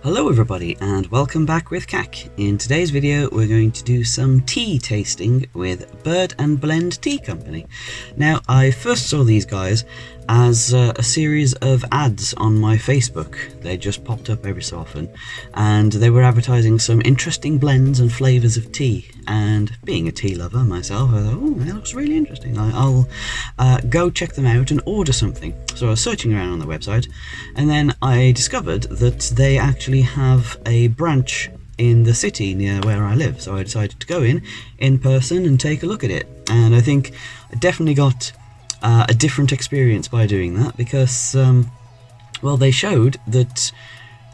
Hello everybody and welcome back with CAC. In today's video we're going to do some tea tasting with Bird&Blend Tea Company. Now I first saw these guys as a series of ads on my Facebook. They just popped up every so often and they were advertising some interesting blends and flavours of tea, and being a tea lover myself I thought, oh, that looks really interesting, I'll go check them out and order something. So I was searching around on the website and then I discovered that they actually have a branch in the city near where I live, so I decided to go in person and take a look at it. And I think I definitely got a different experience by doing that, because well, they showed that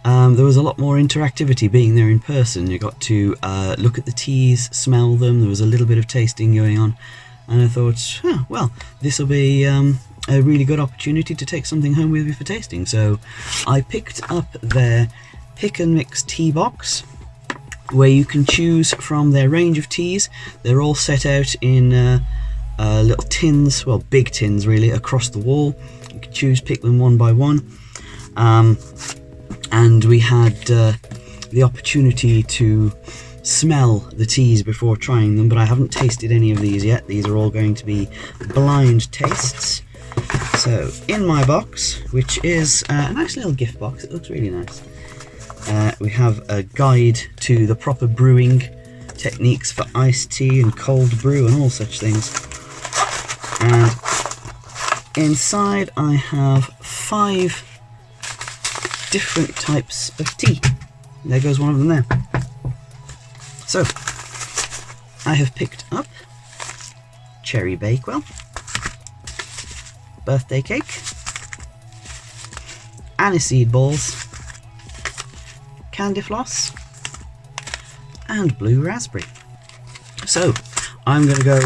there was a lot more interactivity being there in person. You got to look at the teas, smell them, there was a little bit of tasting going on, and I thought, oh, well, this will be a really good opportunity to take something home with me for tasting. So I picked up their pick and mix tea box, where you can choose from their range of teas. They're all set out in little tins, well, big tins really, across the wall. You can choose, pick them one by one, and we had the opportunity to smell the teas before trying them, but I haven't tasted any of these yet. These are all going to be blind tastes. So in my box, which is a nice little gift box, it looks really nice, we have a guide to the proper brewing techniques for iced tea and cold brew and all such things. And inside I have 5 different types of tea. There goes one of them there. So I have picked up cherry bakewell, birthday cake, aniseed balls, candy floss, and blue raspberry. So I'm going to go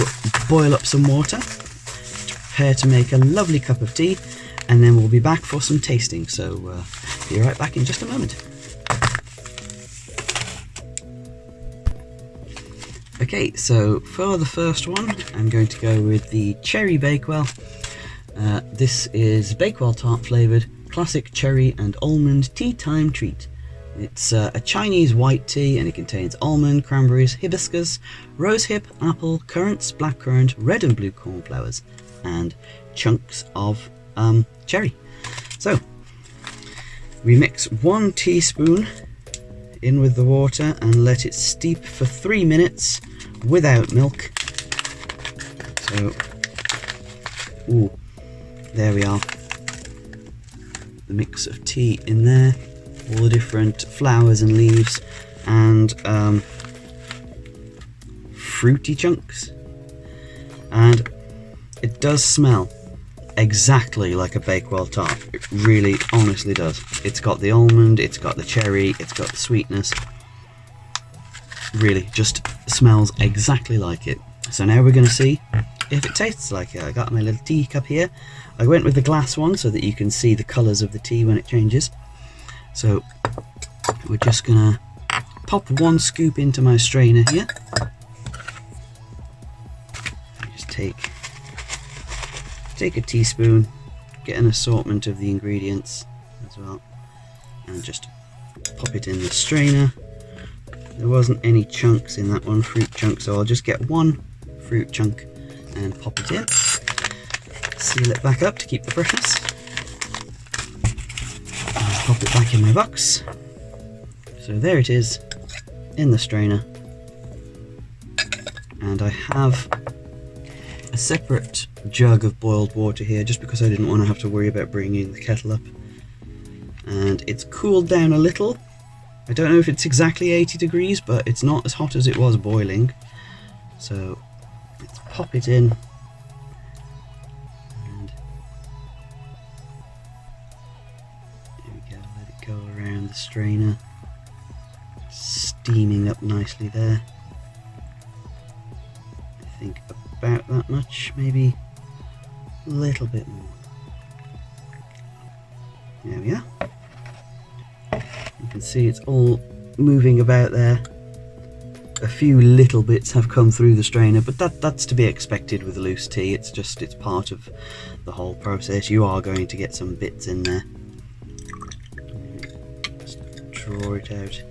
boil up some water to prepare to make a lovely cup of tea, and then we'll be back for some tasting. So be right back in just a moment. Okay, so for the first one I'm going to go with the cherry bakewell. This is Bakewell Tart flavoured classic cherry and almond tea time treat. It's a Chinese white tea, and it contains almond, cranberries, hibiscus, rosehip, apple, currants, blackcurrant, red and blue cornflowers, and chunks of cherry. So we mix 1 teaspoon in with the water and let it steep for 3 minutes without milk. So, ooh, there we are, the mix of tea in there, all the different flowers and leaves and fruity chunks, and it does smell exactly like a Bakewell tart. It really honestly does. It's got the almond, it's got the cherry, it's got the sweetness. Really just smells exactly like it. So now we're going to see if it tastes like it. I got my little tea cup here. I went with the glass one so that you can see the colours of the tea when it changes. So we're just going to pop 1 scoop into my strainer here. Just take a teaspoon, get an assortment of the ingredients as well, and just pop it in the strainer. There wasn't any chunks in that one, fruit chunk, so I'll just get 1 fruit chunk and pop it in. Seal it back up to keep the freshness. And pop it back in my box. So there it is in the strainer. And I have a separate jug of boiled water here, just because I didn't want to have to worry about bringing the kettle up. And it's cooled down a little. I don't know if it's exactly 80 degrees, but it's not as hot as it was boiling. So let's pop it in. And there we go, let it go around the strainer. Steaming up nicely there. I think about that much, maybe a little bit more. There we are. You can see it's all moving about there. A few little bits have come through the strainer, but that's to be expected with loose tea. It's part of the whole process. You are going to get some bits in there. Just draw it out.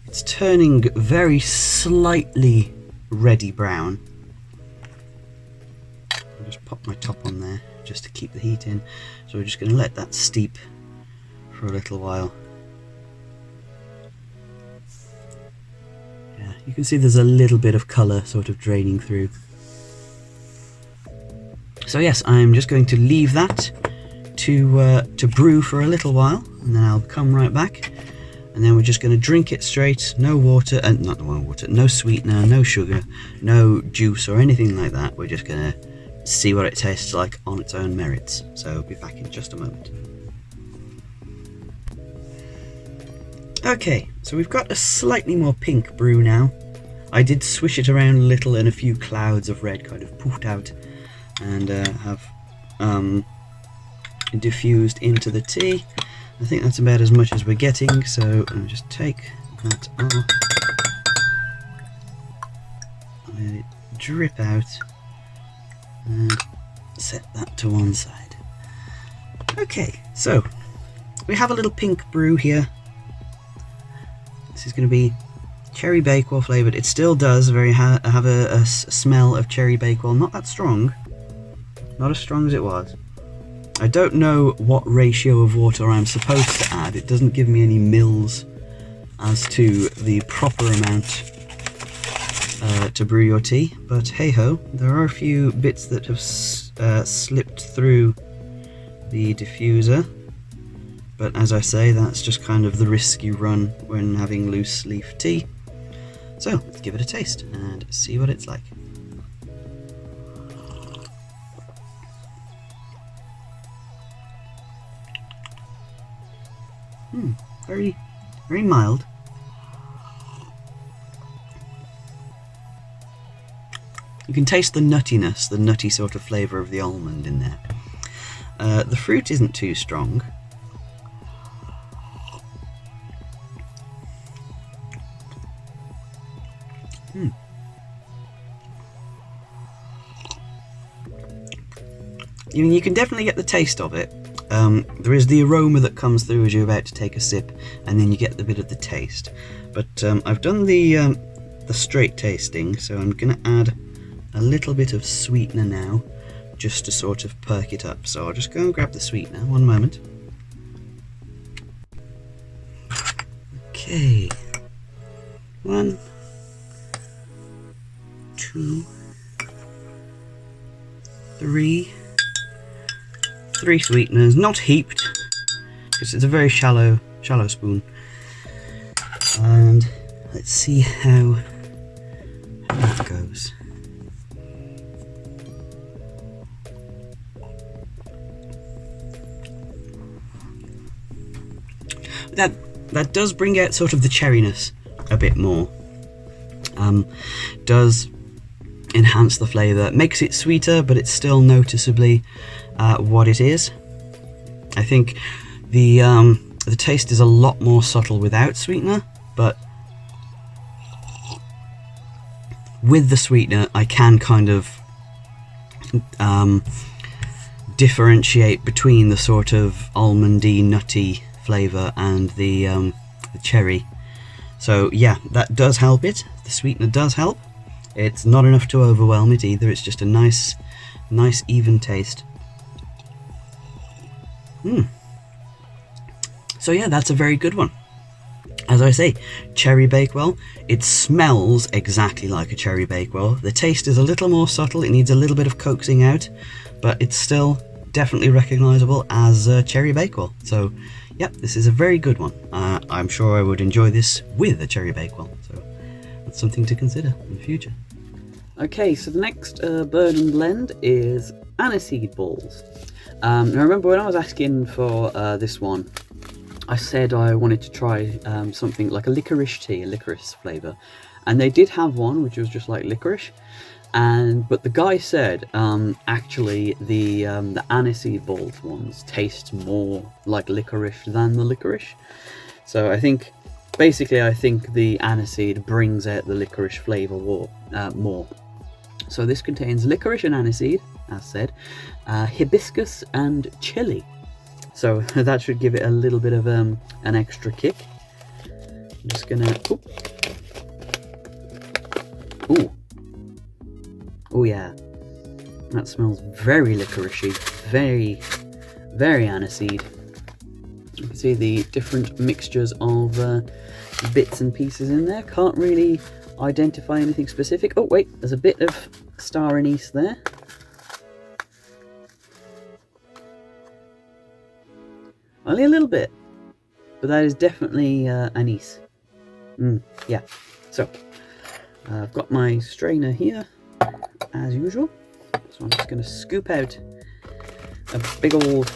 It's turning very slightly reddy brown. I'll just pop my top on there just to keep the heat in. So we're just going to let that steep for a little while. Yeah, you can see there's a little bit of colour sort of draining through. So yes, I'm just going to leave that to brew for a little while, and then I'll come right back, and then we're just going to drink it straight. No water, and not water, no sweetener, no sugar, no juice or anything like that. We're just going to see what it tastes like on its own merits. So I'll be back in just a moment. Okay, so we've got a slightly more pink brew now. I did swish it around a little, and a few clouds of red kind of poofed out and have diffused into the tea. I think that's about as much as we're getting, so I'll just take that off, let it drip out, and set that to one side. Okay, so we have a little pink brew here. This is going to be cherry bakewell flavoured. It still does have a smell of cherry bakewell, not that strong, not as strong as it was. I don't know what ratio of water I'm supposed to add. It doesn't give me any mils as to the proper amount to brew your tea, but hey ho, there are a few bits that have slipped through the diffuser, but as I say, that's just kind of the risk you run when having loose leaf tea. So let's give it a taste and see what it's like. Very, very mild. You can taste the nuttiness, the nutty sort of flavour of the almond in there. The fruit isn't too strong. You can definitely get the taste of it. There is the aroma that comes through as you're about to take a sip, and then you get the bit of the taste. But I've done the straight tasting, so I'm going to add a little bit of sweetener now, just to sort of perk it up. So I'll just go and grab the sweetener. One moment. Okay. 1, 2, 3. 3 sweeteners, not heaped, because it's a very shallow spoon. And let's see how that goes. That does bring out sort of the cherryness a bit more. Does enhance the flavour, makes it sweeter, but it's still noticeably what it is. I think the taste is a lot more subtle without sweetener, but with the sweetener I can kind of differentiate between the sort of almondy, nutty flavour and the cherry. So yeah, that does help it. The sweetener does help. It's not enough to overwhelm it either. It's just a nice even taste. So yeah, that's a very good one. As I say, cherry bakewell. It smells exactly like a cherry bakewell. The taste is a little more subtle. It needs a little bit of coaxing out, but it's still definitely recognisable as cherry bakewell. So yeah, this is a very good one. I'm sure I would enjoy this with a cherry bakewell. So that's something to consider in the future. Okay, so the next Bird and Blend is aniseed balls. Now remember when I was asking for this one, I said I wanted to try something like a licorice tea, a licorice flavour, and they did have one which was just like licorice, but the guy said actually the aniseed balls ones taste more like licorice than the licorice. So I think the aniseed brings out the licorice flavour more. So this contains licorice and aniseed, as said, hibiscus and chili. So that should give it a little bit of an extra kick. I'm just gonna. Ooh. Oh yeah. That smells very licoricey, very, very aniseed. You can see the different mixtures of bits and pieces in there. Can't really identify anything specific. Oh wait, there's a bit of star anise there. Only a little bit, but that is definitely anise. Yeah, so I've got my strainer here, as usual. So I'm just going to scoop out a big old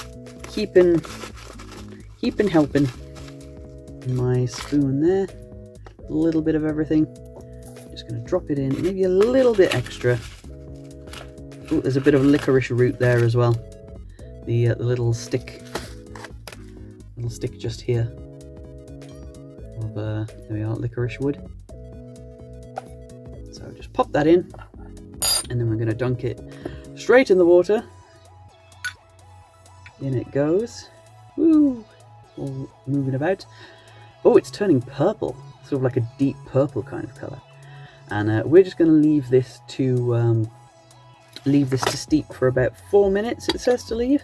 heaping helping. My spoon there, a little bit of everything. Just going to drop it in, maybe a little bit extra. Oh, there's a bit of licorice root there as well. The little stick just here of there we are, licorice wood. So just pop that in, and then we're going to dunk it straight in the water. In it goes. Woo! All moving about. Oh, it's turning purple, sort of like a deep purple kind of colour. And we're just going to leave this to steep for about 4 minutes. It says to leave.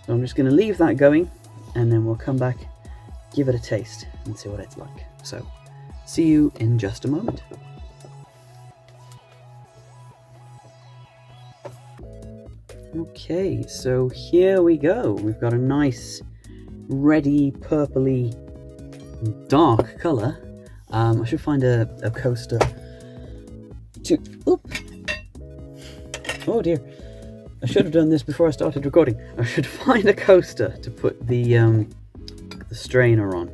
So I'm just going to leave that going, and then we'll come back, give it a taste, and see what it's like. So, see you in just a moment. Okay, so here we go. We've got a nice, reddy, purpley, dark colour. I should find a coaster to... Oop. Oh dear. I should have done this before I started recording. I should find a coaster to put the strainer on,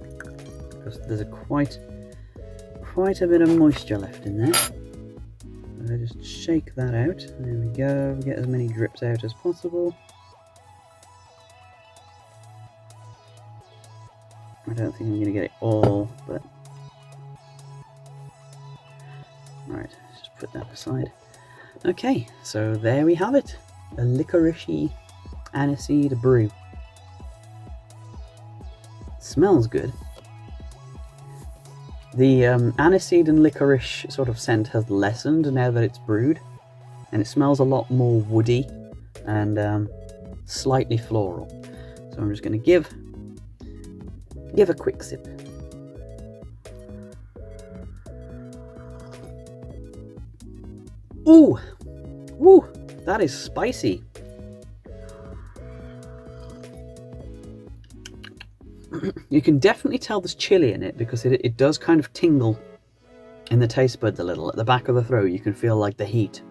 because there's quite a bit of moisture left in there. So I just shake that out. There we go. Get as many drips out as possible. I don't think I'm going to get it all, but right, just put that aside. Okay, so there we have it. A licoricey aniseed brew. Smells good. The aniseed and licorice sort of scent has lessened now that it's brewed, and it smells a lot more woody and slightly floral. So I'm just going to give a quick sip. Ooh! Woo! That is spicy. You can definitely tell there's chili in it, because it does kind of tingle in the taste buds a little. At the back of the throat you can feel like the heat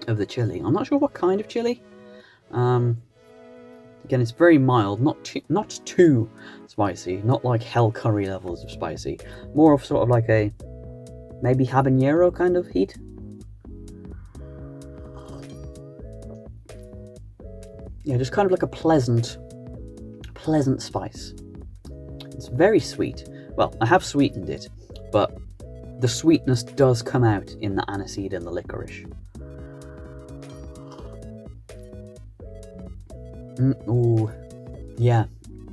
of the chili. I'm not sure what kind of chili. Again, it's very mild, not too spicy, not like hell curry levels of spicy. More of sort of like a maybe habanero kind of heat. Yeah, just kind of like a pleasant spice. It's very sweet. Well, I have sweetened it, but the sweetness does come out in the aniseed and the licorice. Ooh, yeah.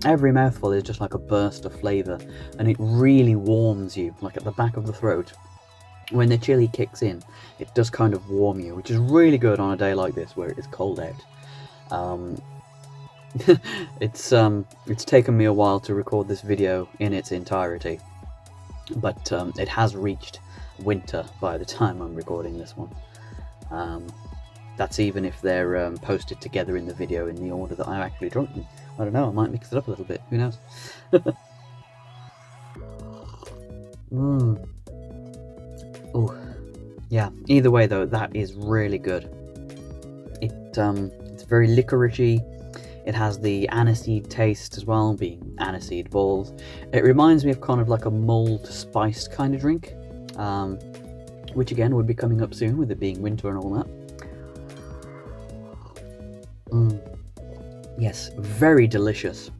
Every mouthful is just like a burst of flavour, and it really warms you, like at the back of the throat. When the chili kicks in, it does kind of warm you, which is really good on a day like this where it's cold out. It's taken me a while to record this video in its entirety, but it has reached winter by the time I'm recording this one. That's even if they're posted together in the video in the order that I've actually drunk them. I don't know, I might mix it up a little bit, who knows. Oh, yeah, either way though, that is really good. It's very licoricey. It has the aniseed taste as well, being aniseed balls. It reminds me of kind of like a mulled spiced kind of drink, which again would be coming up soon with it being winter and all that. Yes, very delicious.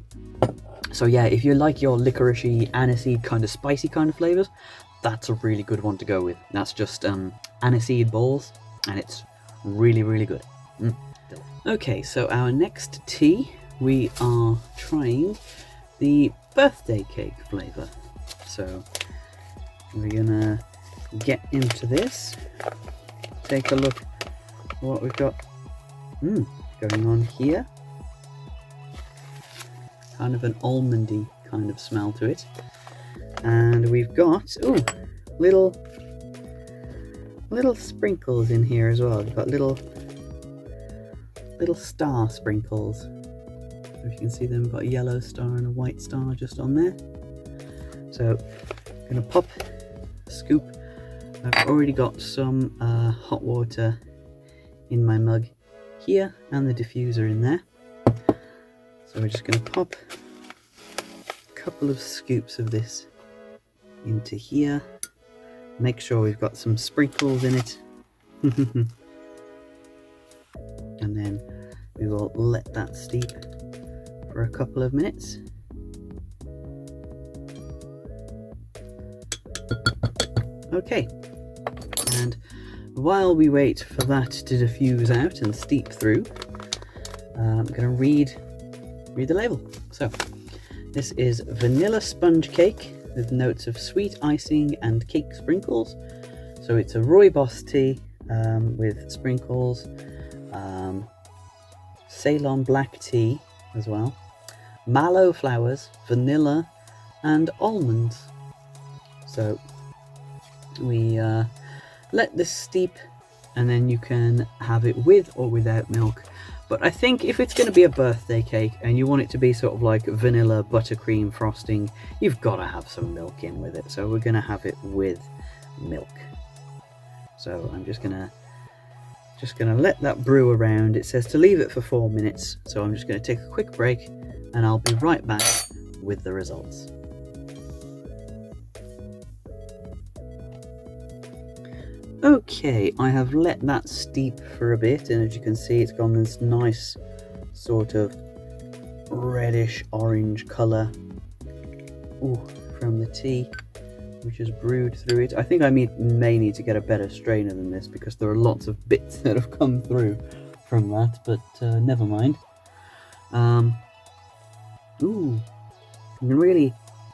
So yeah, if you like your licoricey, aniseed kind of spicy kind of flavours, that's a really good one to go with. That's just aniseed balls, and it's really, really good. Okay, so our next tea, we are trying the birthday cake flavour. So we're gonna get into this, take a look at what we've got going on here. Kind of an almondy kind of smell to it. And we've got little sprinkles in here as well. We've got little star sprinkles. If you can see them, got a yellow star and a white star just on there. So I'm gonna pop a scoop. I've already got some hot water in my mug here and the diffuser in there. So we're just going to pop a couple of scoops of this into here. Make sure we've got some sprinkles in it. And then we will let that steep for a couple of minutes. Okay, and while we wait for that to diffuse out and steep through, I'm going to read the label. So this is vanilla sponge cake with notes of sweet icing and cake sprinkles. So it's a rooibos tea with sprinkles, Ceylon black tea as well, mallow flowers, vanilla and almonds. So we let this steep, and then you can have it with or without milk. But I think if it's going to be a birthday cake and you want it to be sort of like vanilla buttercream frosting, you've got to have some milk in with it. So we're going to have it with milk. So I'm just gonna let that brew around. It says to leave it for 4 minutes, so I'm just going to take a quick break and I'll be right back with the results. Okay, I have let that steep for a bit, and as you can see, it's gone this nice sort of reddish orange colour from the tea, which is brewed through it. I think I may need to get a better strainer than this, because there are lots of bits that have come through from that, but never mind. You can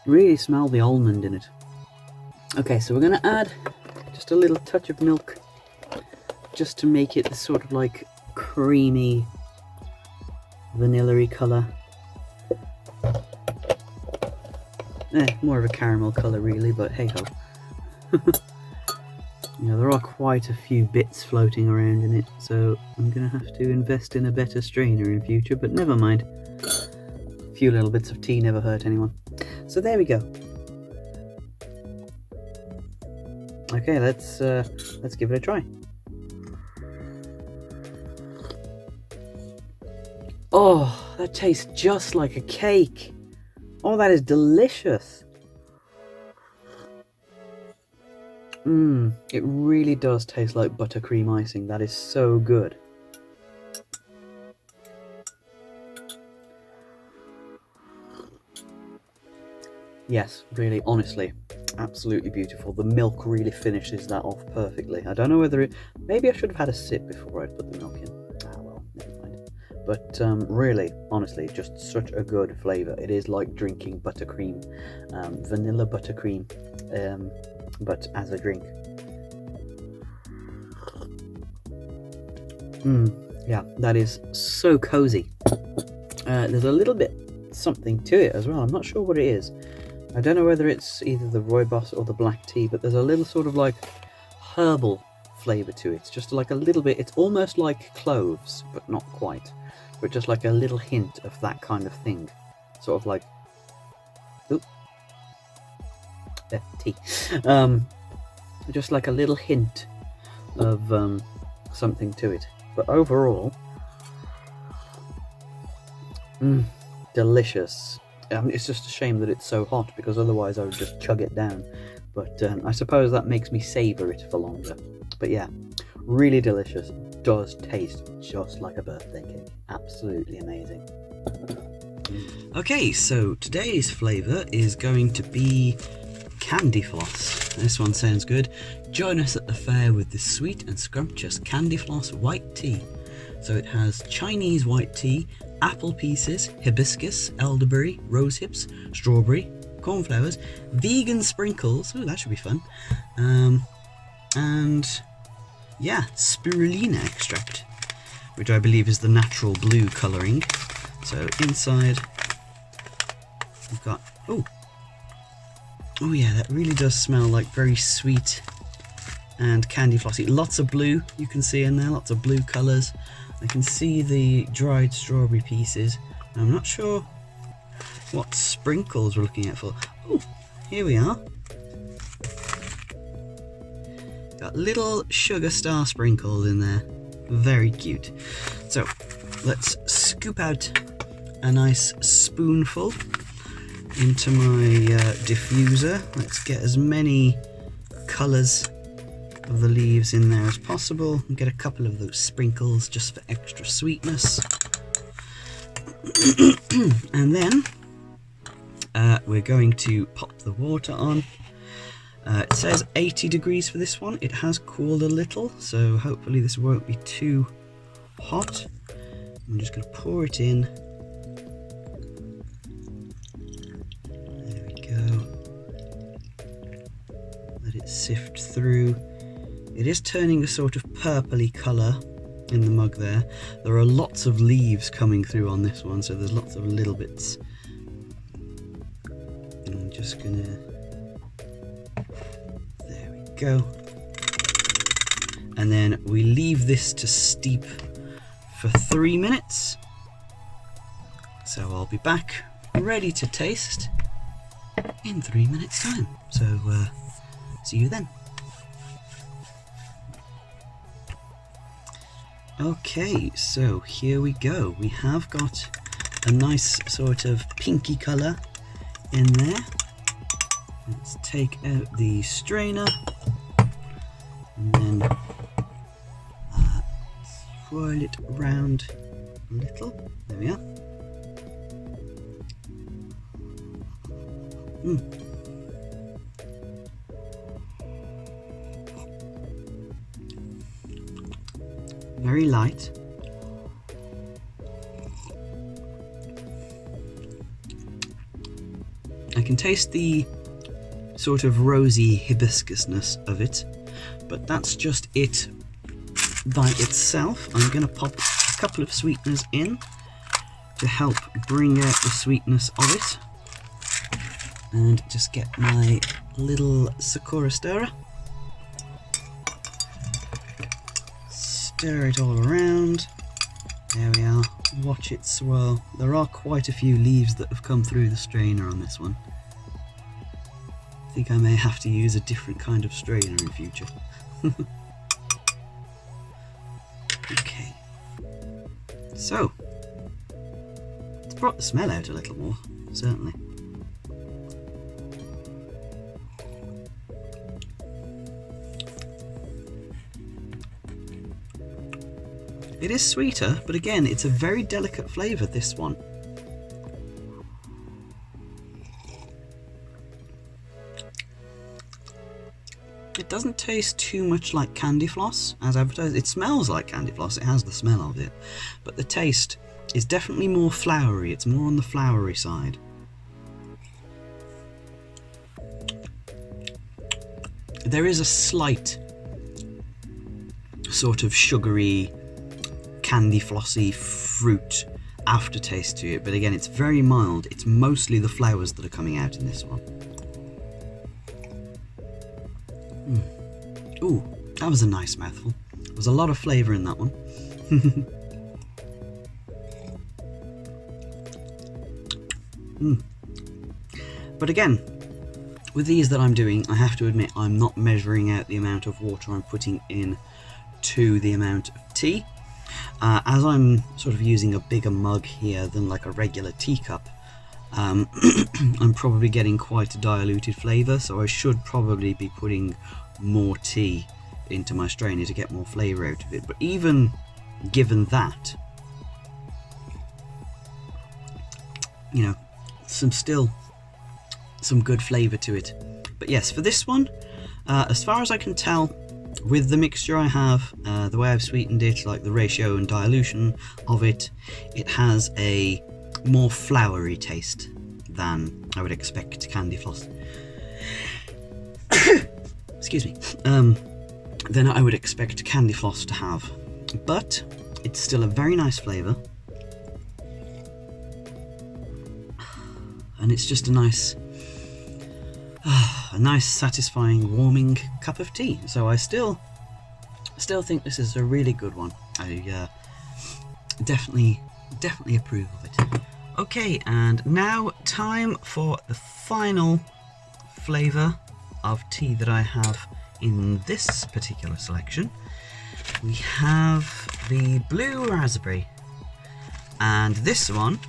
really smell the almond in it. Okay, so we're going to add just a little touch of milk, just to make it this sort of like creamy, vanilla-y colour. More of a caramel colour really, but hey ho. You know, there are quite a few bits floating around in it, so I'm going to have to invest in a better strainer in future, but never mind. A few little bits of tea never hurt anyone. So there we go. Okay, let's give it a try. Oh, that tastes just like a cake. Oh, that is delicious. It really does taste like buttercream icing. That is so good. Yes, really, honestly, absolutely beautiful. The milk really finishes that off perfectly. I don't know whether maybe I should have had a sip before I put the milk in. Ah, well, never mind. But really, honestly, just such a good flavour. It is like drinking buttercream, vanilla buttercream, but as a drink. Yeah, that is so cozy. There's a little bit something to it as well. I'm not sure what it is. I don't know whether it's either the rooibos or the black tea, but there's a little sort of like herbal flavour to it. It's just like a little bit, it's almost like cloves, but not quite. But just like a little hint of that kind of thing. Sort of like, tea. Just like a little hint of something to it. But overall, delicious. It's just a shame that it's so hot, because otherwise I would just chug it down. But I suppose that makes me savour it for longer. But yeah, really delicious. Does taste just like a birthday cake. Absolutely amazing. Okay, so today's flavour is going to be candy floss. This one sounds good. Join us at the fair with this sweet and scrumptious candy floss white tea. So it has Chinese white tea, apple pieces, hibiscus, elderberry, rose hips, strawberry, cornflowers, vegan sprinkles, oh that should be fun, and yeah, spirulina extract, which I believe is the natural blue colouring. So inside we've got, oh yeah, that really does smell like very sweet and candy flossy. Lots of blue you can see in there, lots of blue colours. I can see the dried strawberry pieces. I'm not sure what sprinkles we're looking at for. Oh, here we are. Got little sugar star sprinkles in there. Very cute. So let's scoop out a nice spoonful into my diffuser. Let's get as many colours of the leaves in there as possible and get a couple of those sprinkles just for extra sweetness. And then we're going to pop the water on. It says 80 degrees for this one. It has cooled a little, so hopefully this won't be too hot. I'm just going to pour it in. There we go. Let it sift through. It is turning a sort of purpley colour in the mug there. There are lots of leaves coming through on this one, so there's lots of little bits. I'm just going to... go, and then we leave this to steep for 3 minutes. So I'll be back ready to taste in 3 minutes time. So see you then. Okay, so here we go. We have got a nice sort of pinky colour in there. Let's take out the strainer and then swirl it round a little. There we are. Very light. I can taste the sort of rosy hibiscusness of it, but that's just it by itself. I'm going to pop a couple of sweeteners in to help bring out the sweetness of it, and just get my little Sakura stirrer. Stir it all around. There we are. Watch it swirl. There are quite a few leaves that have come through the strainer on this one. I think I may have to use a different kind of strainer in future. Okay. So, it's brought the smell out a little more, certainly. It is sweeter, but again, it's a very delicate flavour, this one. It doesn't taste too much like candy floss, as advertised. It smells like candy floss, it has the smell of it, but the taste is definitely more floury. It's more on the floury side. There is a slight sort of sugary, candy flossy fruit aftertaste to it, but again, it's very mild. It's mostly the flowers that are coming out in this one. Ooh, that was a nice mouthful. There was a lot of flavour in that one. But again, with these that I'm doing, I have to admit I'm not measuring out the amount of water I'm putting in to the amount of tea. As I'm sort of using a bigger mug here than like a regular teacup, I'm probably getting quite a diluted flavour, so I should probably be putting more tea into my strainer to get more flavour out of it. But even given that, you know, still some good flavour to it. But yes, for this one, as far as I can tell, with the mixture I have, the way I've sweetened it, like the ratio and dilution of it, it has a more floury taste than I would expect candy floss. Excuse me. Than I would expect candy floss to have, but it's still a very nice flavour, and it's just a nice, satisfying, warming cup of tea. So I still think this is a really good one. I definitely approve of it. Okay, and now time for the final flavour of tea that I have in this particular selection. We have the blue raspberry, and this one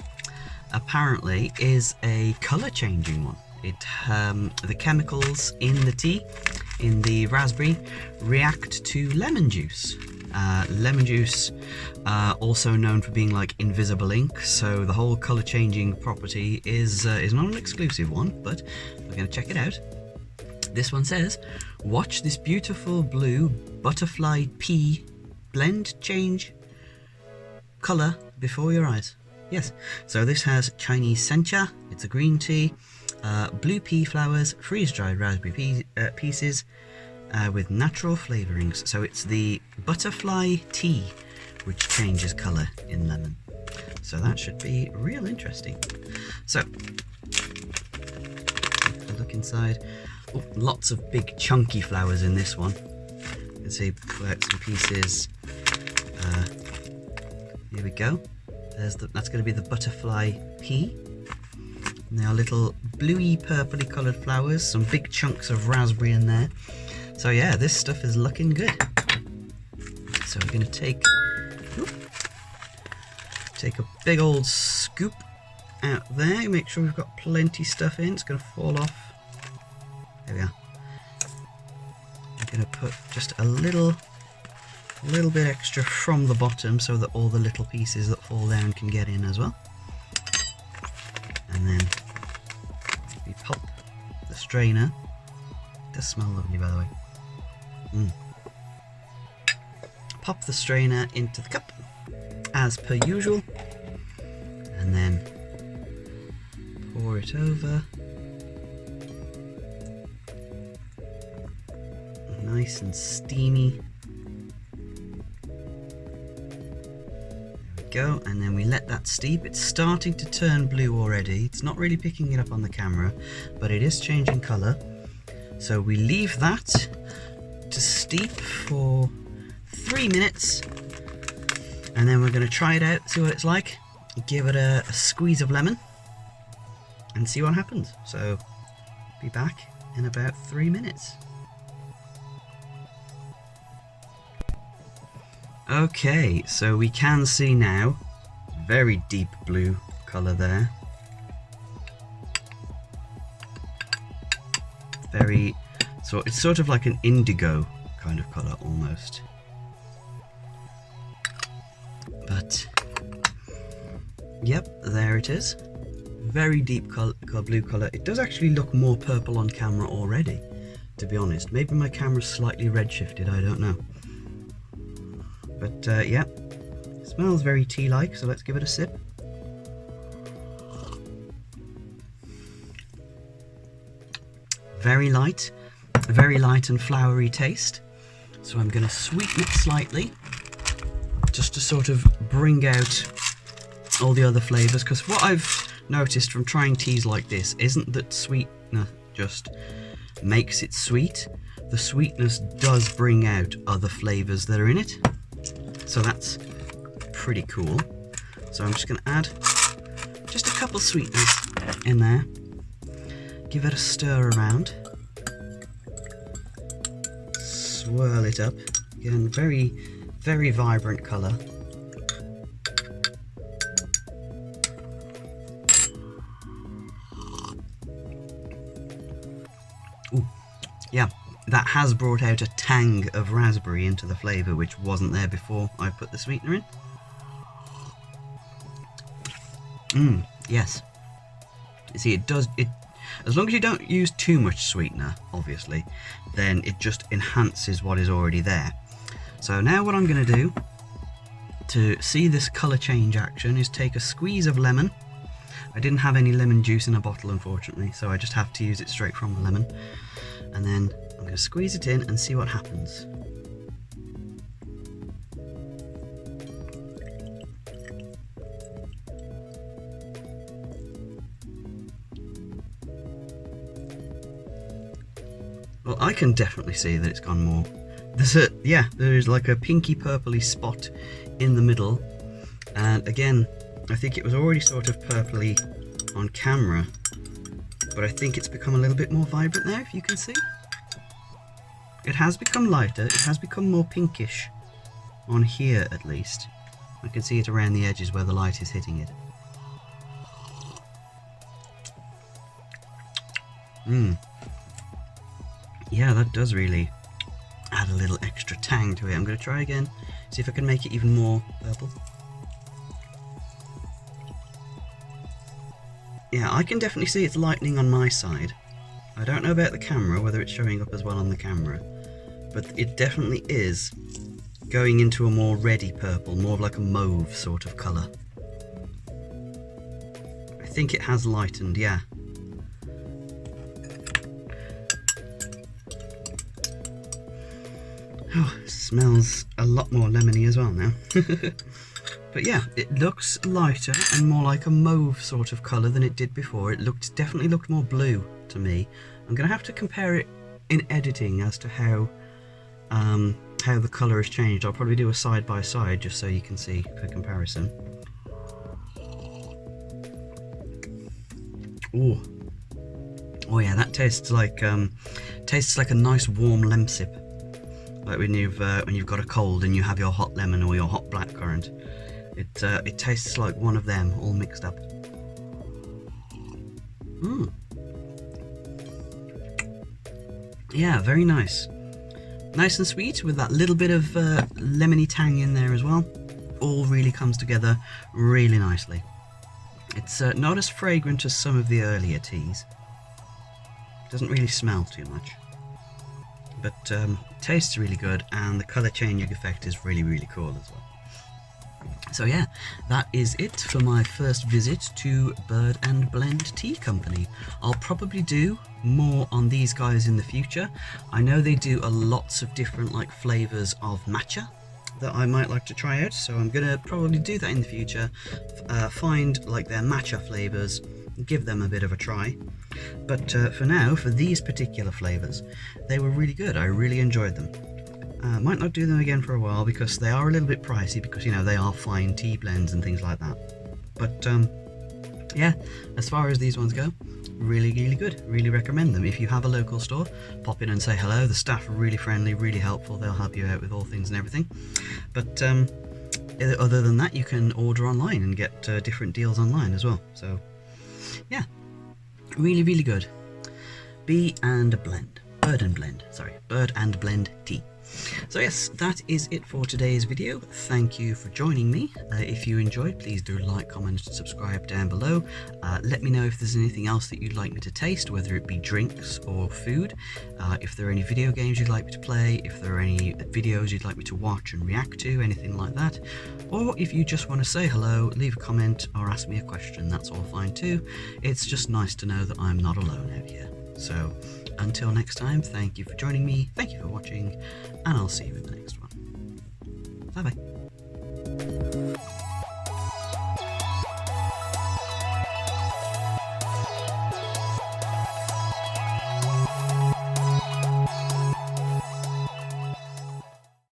apparently is a colour changing one. It the chemicals in the tea, in the raspberry, react to lemon juice. Lemon juice, also known for being like invisible ink, so the whole colour changing property is not an exclusive one, but we're going to check it out. This one says, watch this beautiful blue butterfly pea blend change colour before your eyes. Yes, so this has Chinese sencha, it's a green tea, blue pea flowers, freeze-dried raspberry pieces with natural flavourings. So it's the butterfly tea which changes colour in lemon. So that should be real interesting. So, take a look inside. Oh, lots of big chunky flowers in this one. You can see pull out some pieces. Here we go. That's going to be the butterfly pea. And there are little bluey purpley coloured flowers, some big chunks of raspberry in there. So yeah, this stuff is looking good. So we're going to take a big old scoop out there. Make sure we've got plenty stuff in. It's going to fall off. There we are. I'm going to put just a little bit extra from the bottom so that all the little pieces that fall down can get in as well. And then we pop the strainer. It does smell lovely, by the way. Pop the strainer into the cup as per usual, and then pour it over. Nice and steamy. There we go, and then we let that steep. It's starting to turn blue already. It's not really picking it up on the camera, but it is changing colour. So we leave that to steep for 3 minutes, and then we're going to try it out, see what it's like, give it a squeeze of lemon, and see what happens. So, be back in about 3 minutes. Okay, so we can see now, very deep blue colour there. So it's sort of like an indigo kind of colour almost. But, yep, there it is. Very deep blue colour. It does actually look more purple on camera already, to be honest. Maybe my camera's slightly redshifted, I don't know. But yeah, it smells very tea-like, so let's give it a sip. Very light and flowery taste. So I'm going to sweeten it slightly, just to sort of bring out all the other flavours, because what I've noticed from trying teas like this isn't that sweetener just makes it sweet. The sweetness does bring out other flavours that are in it. So that's pretty cool. So I'm just going to add just a couple sweeteners in there. Give it a stir around. Swirl it up. Again, very, very vibrant colour. Ooh, yeah. That has brought out a tang of raspberry into the flavour, which wasn't there before I put the sweetener in. Yes. You see, as long as you don't use too much sweetener, obviously, then it just enhances what is already there. So now what I'm going to do to see this colour change action is take a squeeze of lemon, I didn't have any lemon juice in a bottle, unfortunately, so I just have to use it straight from the lemon. And then I'm going to squeeze it in and see what happens. Well, I can definitely see that it's gone more. There's like a pinky purpley spot in the middle, and again, I think it was already sort of purpley on camera, but I think it's become a little bit more vibrant now, if you can see. It has become lighter, it has become more pinkish on here at least. I can see it around the edges where the light is hitting it. Yeah, that does really add a little extra tang to it. I'm going to try again, see if I can make it even more purple. Yeah, I can definitely see it's lightening on my side. I don't know about the camera, whether it's showing up as well on the camera, but it definitely is going into a more reddy purple, more of like a mauve sort of colour. I think it has lightened, yeah. Oh, it smells a lot more lemony as well now. But yeah, it looks lighter and more like a mauve sort of colour than it did before. It definitely looked more blue to me. I'm going to have to compare it in editing as to how the colour has changed. I'll probably do a side by side just so you can see for comparison. Oh, oh yeah, that tastes like a nice warm lemsip. Like when you've got a cold and you have your hot lemon or your hot blackcurrant. It tastes like one of them all mixed up. Yeah, very nice. Nice and sweet with that little bit of lemony tang in there as well. All really comes together really nicely. It's not as fragrant as some of the earlier teas. Doesn't really smell too much. But tastes really good, and the colour changing effect is really, really cool as well. So yeah, that is it for my first visit to Bird&Blend Tea Company. I'll probably do more on these guys in the future. I know they do lots of different like flavours of matcha that I might like to try out, so I'm gonna probably do that in the future. Find like their matcha flavours, give them a bit of a try. But for now, for these particular flavours, they were really good. I really enjoyed them. Might not do them again for a while because they are a little bit pricey, because you know they are fine tea blends and things like that. But yeah, as far as these ones go, really, really good. Really recommend them. If you have a local store, pop in and say hello. The staff are really friendly, really helpful. They'll help you out with all things and everything. But other than that, you can order online and get different deals online as well. So yeah, really, really good. Bird&Blend, sorry, Bird&Blend tea. So yes, that is it for today's video. Thank you for joining me. If you enjoyed, please do like, comment and subscribe down below. Let me know if there's anything else that you'd like me to taste, whether it be drinks or food. If there are any video games you'd like me to play, if there are any videos you'd like me to watch and react to, anything like that. Or if you just want to say hello, leave a comment or ask me a question, that's all fine too. It's just nice to know that I'm not alone out here. So until next time, thank you for joining me, thank you for watching, and I'll see you in the next one. Bye bye.